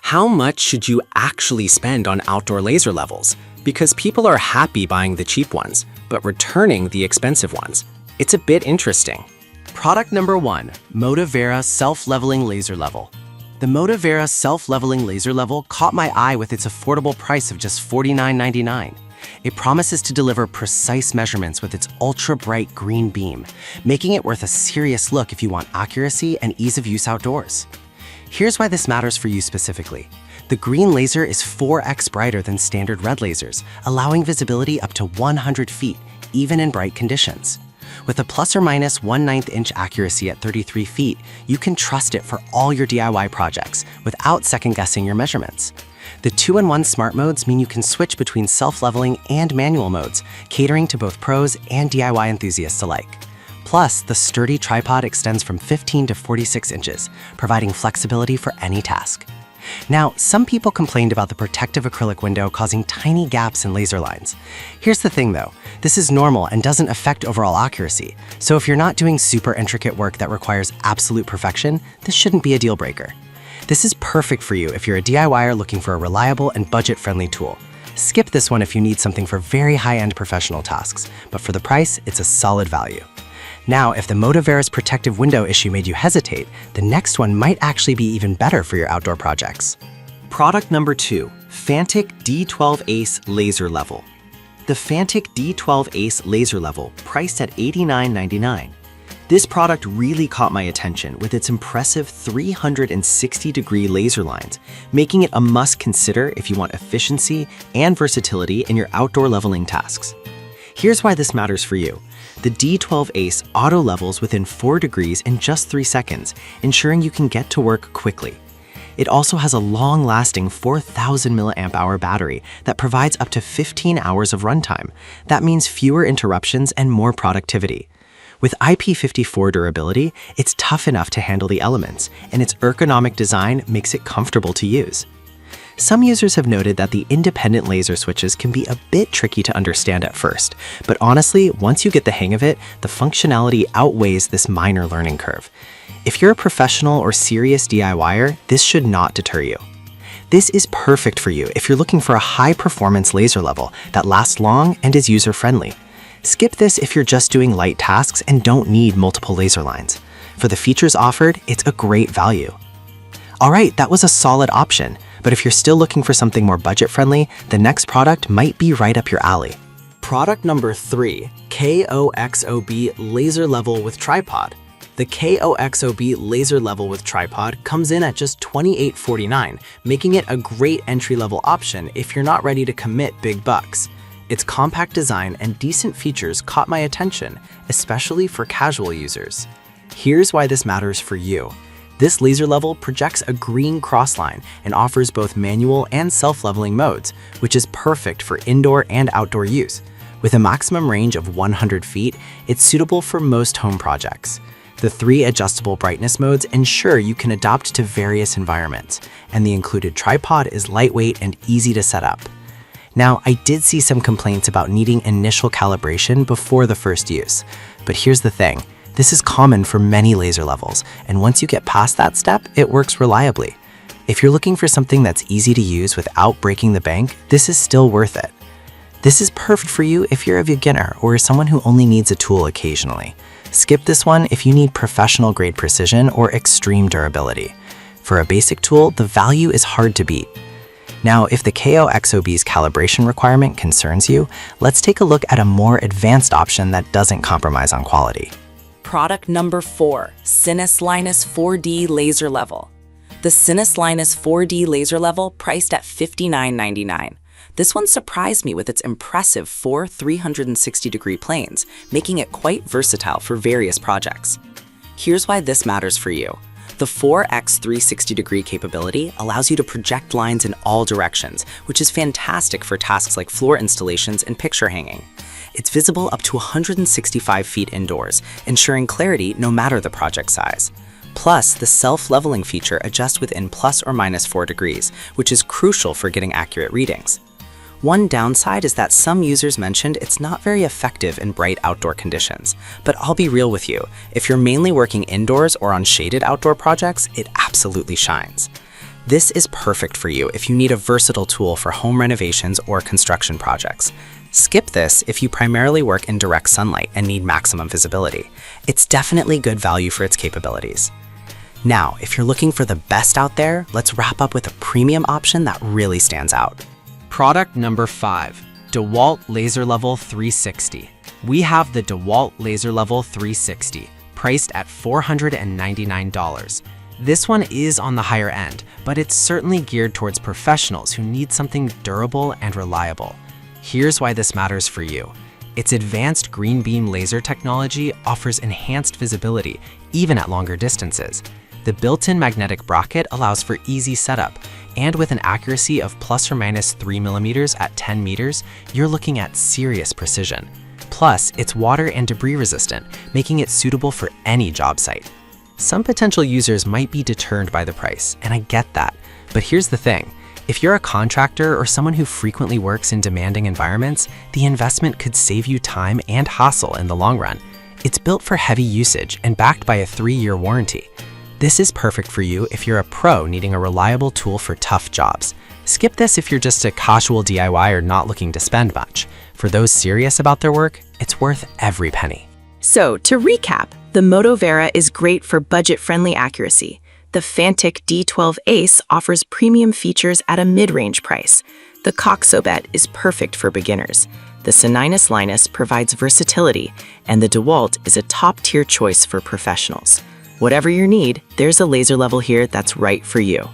How much should you actually spend on outdoor laser levels? Because people are happy buying the cheap ones, but returning the expensive ones. It's a bit interesting. Product number 1, Motivera Self-Leveling Laser Level. The Motivera Self-Leveling Laser Level caught my eye with its affordable price of just $49.99. It promises to deliver precise measurements with its ultra-bright green beam, making it worth a serious look if you want accuracy and ease of use outdoors. Here's why this matters for you specifically. The green laser is 4x brighter than standard red lasers, allowing visibility up to 100 feet, even in bright conditions. With a plus or minus 1/9 inch accuracy at 33 feet, you can trust it for all your DIY projects without second-guessing your measurements. The 2-in-1 smart modes mean you can switch between self-leveling and manual modes, catering to both pros and DIY enthusiasts alike. Plus, the sturdy tripod extends from 15 to 46 inches, providing flexibility for any task. Now, some people complained about the protective acrylic window causing tiny gaps in laser lines. Here's the thing though, this is normal and doesn't affect overall accuracy, so if you're not doing super intricate work that requires absolute perfection, this shouldn't be a deal breaker. This is perfect for you if you're a DIYer looking for a reliable and budget-friendly tool. Skip this one if you need something for very high-end professional tasks, but for the price, it's a solid value. Now, if the Motivera's protective window issue made you hesitate, the next one might actually be even better for your outdoor projects. Product number 2, Fantic D12 Ace Laser Level. The Fantic D12 Ace Laser Level, priced at $89.99. This product really caught my attention with its impressive 360-degree laser lines, making it a must-consider if you want efficiency and versatility in your outdoor leveling tasks. Here's why this matters for you. The D12 Ace auto-levels within 4 degrees in just 3 seconds, ensuring you can get to work quickly. It also has a long-lasting 4,000 mAh battery that provides up to 15 hours of runtime. That means fewer interruptions and more productivity. With IP54 durability, it's tough enough to handle the elements, and its ergonomic design makes it comfortable to use. Some users have noted that the independent laser switches can be a bit tricky to understand at first, but honestly, once you get the hang of it, the functionality outweighs this minor learning curve. If you're a professional or serious DIYer, this should not deter you. This is perfect for you if you're looking for a high-performance laser level that lasts long and is user-friendly. Skip this if you're just doing light tasks and don't need multiple laser lines. For the features offered, it's a great value. Alright, that was a solid option, but if you're still looking for something more budget-friendly, the next product might be right up your alley. Product number 3, KOXOB Laser Level with Tripod. The KOXOB Laser Level with Tripod comes in at just $28.49, making it a great entry-level option if you're not ready to commit big bucks. Its compact design and decent features caught my attention, especially for casual users. Here's why this matters for you. This laser level projects a green crossline and offers both manual and self-leveling modes, which is perfect for indoor and outdoor use. With a maximum range of 100 feet, it's suitable for most home projects. The 3 adjustable brightness modes ensure you can adapt to various environments, and the included tripod is lightweight and easy to set up. Now, I did see some complaints about needing initial calibration before the first use, but here's the thing. This is common for many laser levels, and once you get past that step, it works reliably. If you're looking for something that's easy to use without breaking the bank, this is still worth it. This is perfect for you if you're a beginner or someone who only needs a tool occasionally. Skip this one if you need professional-grade precision or extreme durability. For a basic tool, the value is hard to beat. Now, if the KOXOB's calibration requirement concerns you, let's take a look at a more advanced option that doesn't compromise on quality. Product number 4, Sinus Linus 4D Laser Level. The Sinus Linus 4D Laser Level priced at $59.99. This one surprised me with its impressive 4 360-degree planes, making it quite versatile for various projects. Here's why this matters for you. The 4x 360-degree capability allows you to project lines in all directions, which is fantastic for tasks like floor installations and picture hanging. It's visible up to 165 feet indoors, ensuring clarity no matter the project size. Plus, the self-leveling feature adjusts within plus or minus 4 degrees, which is crucial for getting accurate readings. One downside is that some users mentioned it's not very effective in bright outdoor conditions. But I'll be real with you, if you're mainly working indoors or on shaded outdoor projects, it absolutely shines. This is perfect for you if you need a versatile tool for home renovations or construction projects. Skip this if you primarily work in direct sunlight and need maximum visibility. It's definitely good value for its capabilities. Now, if you're looking for the best out there, let's wrap up with a premium option that really stands out. Product number 5, DeWalt Laser Level 360. We have the DeWalt Laser Level 360, priced at $499. This one is on the higher end, but it's certainly geared towards professionals who need something durable and reliable. Here's why this matters for you. Its advanced green beam laser technology offers enhanced visibility, even at longer distances. The built-in magnetic bracket allows for easy setup, and with an accuracy of plus or minus 3 millimeters at 10 meters, you're looking at serious precision. Plus, it's water and debris resistant, making it suitable for any job site. Some potential users might be deterred by the price, and I get that. But here's the thing. If you're a contractor or someone who frequently works in demanding environments, the investment could save you time and hassle in the long run. It's built for heavy usage and backed by a 3-year warranty. This is perfect for you if you're a pro needing a reliable tool for tough jobs. Skip this if you're just a casual DIYer not looking to spend much. For those serious about their work, it's worth every penny. So, to recap, the Motovera is great for budget-friendly accuracy. The Fantic D12 Ace offers premium features at a mid-range price. The Coxobet is perfect for beginners. The Sinus Linus provides versatility, and the DeWalt is a top-tier choice for professionals. Whatever your need, there's a laser level here that's right for you.